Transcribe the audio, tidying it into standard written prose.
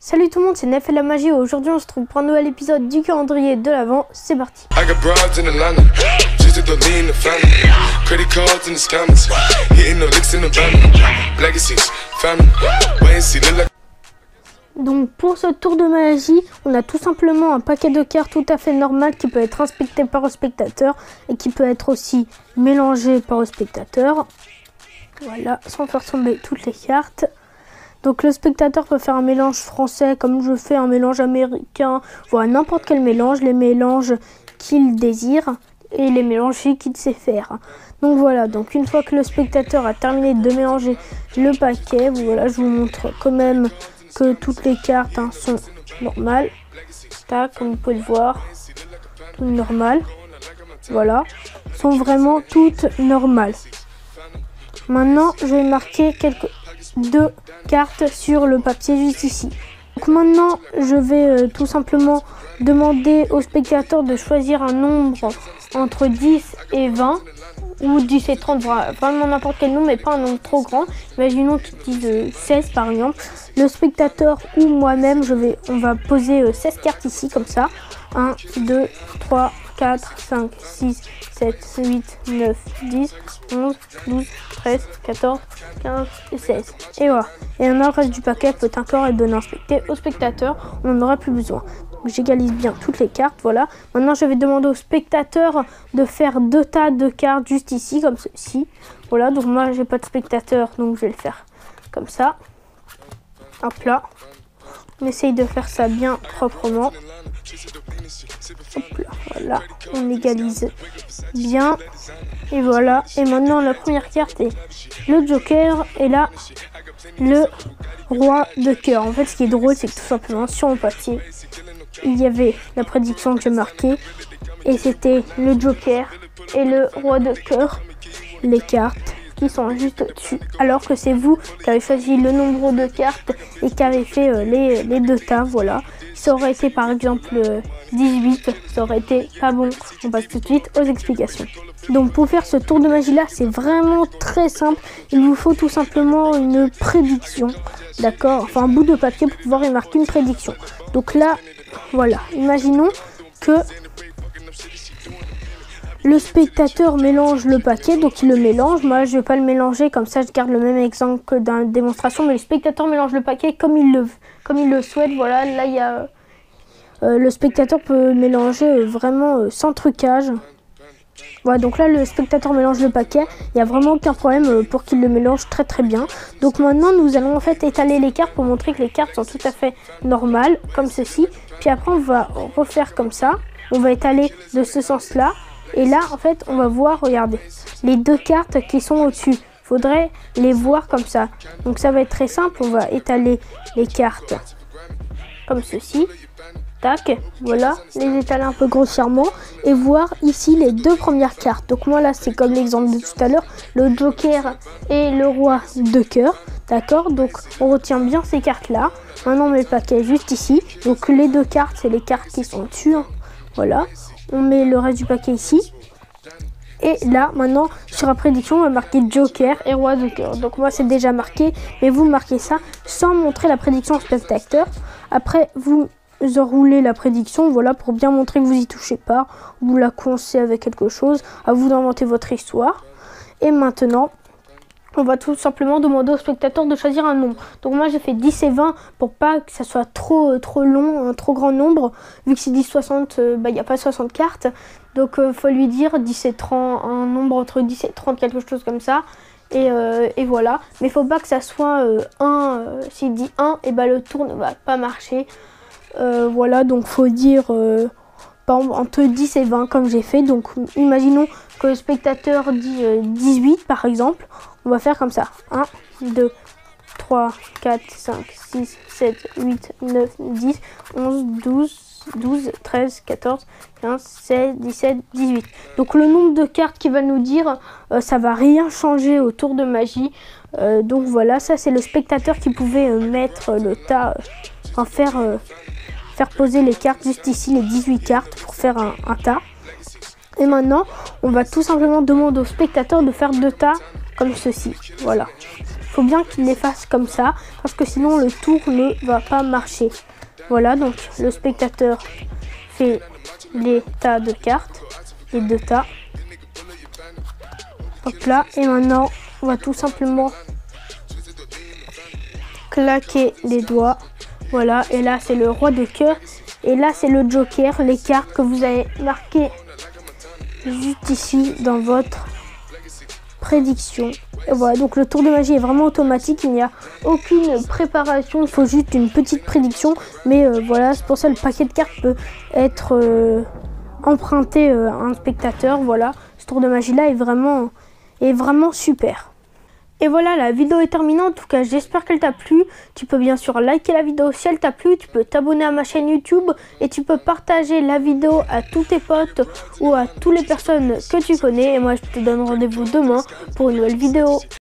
Salut tout le monde, c'est Nef et la magie. Aujourd'hui on se trouve pour un nouvel épisode du calendrier de l'Avent. C'est parti. Donc pour ce tour de magie, on a tout simplement un paquet de cartes tout à fait normal qui peut être inspecté par le spectateur et qui peut être aussi mélangé par le spectateur. Voilà, sans faire tomber toutes les cartes. Donc le spectateur peut faire un mélange français comme je fais, un mélange américain, voilà, n'importe quel mélange, les mélanges qu'il désire et les mélanges qu'il sait faire. Donc voilà, donc une fois que le spectateur a terminé de mélanger le paquet, voilà, je vous montre quand même que toutes les cartes sont normales. Tac, comme vous pouvez le voir, tout normal. Voilà, sont vraiment toutes normales. Maintenant, je vais marquer deux cartes sur le papier juste ici. Donc maintenant, je vais tout simplement demander au spectateur de choisir un nombre entre 10 et 20 ou 10 et 30, vraiment n'importe quel nombre, mais pas un nombre trop grand. Imaginons qu'il dise 16 par exemple. Le spectateur ou moi-même, on va poser 16 cartes ici comme ça. 1, 2, 3, 4, 5, 6, 7, 8, 9, 10, 11, 12, 13, 14, 15 et 16. Et voilà. Et le reste du paquet peut encore être donné à inspecter au spectateur. On n'en aura plus besoin. J'égalise bien toutes les cartes. Voilà. Maintenant, je vais demander au spectateur de faire deux tas de cartes juste ici, comme ceci. Voilà. Donc moi, j'ai pas de spectateur, donc je vais le faire comme ça. Hop là. On essaye de faire ça bien proprement. Hop là, voilà, on égalise bien. Et voilà. Et maintenant, la première carte est le Joker. Et là, le Roi de cœur. En fait, ce qui est drôle, c'est que tout simplement, sur mon papier, il y avait la prédiction que j'ai marquée. Et c'était le Joker et le Roi de cœur. Les cartes qui sont juste au-dessus, alors que c'est vous qui avez choisi le nombre de cartes et qui avez fait les deux tas. Voilà, ça aurait été par exemple 18, ça aurait été pas bon. On passe tout de suite aux explications. Donc pour faire ce tour de magie là, c'est vraiment très simple. Il vous faut tout simplement une prédiction, d'accord, enfin un bout de papier pour pouvoir y marquer une prédiction. Donc là, voilà, imaginons que le spectateur mélange le paquet, donc il le mélange. Moi, je ne vais pas le mélanger, comme ça je garde le même exemple que dans la démonstration. Mais le spectateur mélange le paquet comme il le souhaite. Voilà, là, il y a le spectateur peut mélanger vraiment sans trucage. Voilà, donc là, le spectateur mélange le paquet. Il n'y a vraiment aucun problème pour qu'il le mélange très très bien. Donc maintenant, nous allons en fait étaler les cartes pour montrer que les cartes sont tout à fait normales, comme ceci. Puis après, on va refaire comme ça. On va étaler de ce sens-là. Et là, en fait, on va voir, regardez, les deux cartes qui sont au-dessus. Il faudrait les voir comme ça. Donc ça va être très simple. On va étaler les cartes comme ceci. Tac, voilà, les étaler un peu grossièrement. Et voir ici les deux premières cartes. Donc moi là, c'est comme l'exemple de tout à l'heure. Le Joker et le Roi de cœur. D'accord, donc on retient bien ces cartes-là. Maintenant, on met le paquet juste ici. Donc les deux cartes, c'est les cartes qui sont dessus. Hein. Voilà. On met le reste du paquet ici. Et là, maintenant, sur la prédiction, on va marquer Joker et Roi de cœur. Donc moi, c'est déjà marqué. Mais vous marquez ça sans montrer la prédiction au spectateur. Après, vous enroulez la prédiction, voilà, pour bien montrer que vous y touchez pas. Vous la coincez avec quelque chose. À vous d'inventer votre histoire. Et maintenant, on va tout simplement demander au spectateur de choisir un nombre. Donc moi j'ai fait 10 et 20 pour pas que ça soit trop long, un trop grand nombre. Vu que c'est 10 60, il n'y a pas 60 cartes. Donc faut lui dire 10 et 30, un nombre entre 10 et 30, quelque chose comme ça. Et voilà. Mais il faut pas que ça soit 1. S'il dit 1, et le tour ne va pas marcher. Voilà, donc faut dire par exemple, entre 10 et 20 comme j'ai fait. Donc imaginons que le spectateur dit 18 par exemple. On va faire comme ça. 1, 2, 3, 4, 5, 6, 7, 8, 9, 10, 11, 12, 13, 14, 15, 16, 17, 18. Donc le nombre de cartes qui va nous dire, ça va rien changer au tour de magie. Donc voilà, ça c'est le spectateur qui pouvait mettre le tas, faire poser les cartes juste ici, les 18 cartes pour faire un tas. Et maintenant, on va tout simplement demander au spectateur de faire deux tas comme ceci. Voilà. faut bien qu'il les fasse comme ça, parce que sinon le tour ne va pas marcher. Voilà, donc le spectateur fait les tas de cartes, les 2 tas. Hop là, et maintenant on va tout simplement claquer les doigts. Voilà, et là c'est le roi de cœur, et là c'est le joker, les cartes que vous avez marquées juste ici dans votre prédiction. Et voilà, donc le tour de magie est vraiment automatique, il n'y a aucune préparation, il faut juste une petite prédiction, mais voilà, c'est pour ça le paquet de cartes peut être emprunté à un spectateur. Voilà, ce tour de magie là est vraiment super. Et voilà, la vidéo est terminée. En tout cas, j'espère qu'elle t'a plu. Tu peux bien sûr liker la vidéo si elle t'a plu. Tu peux t'abonner à ma chaîne YouTube et tu peux partager la vidéo à tous tes potes ou à toutes les personnes que tu connais. Et moi, je te donne rendez-vous demain pour une nouvelle vidéo.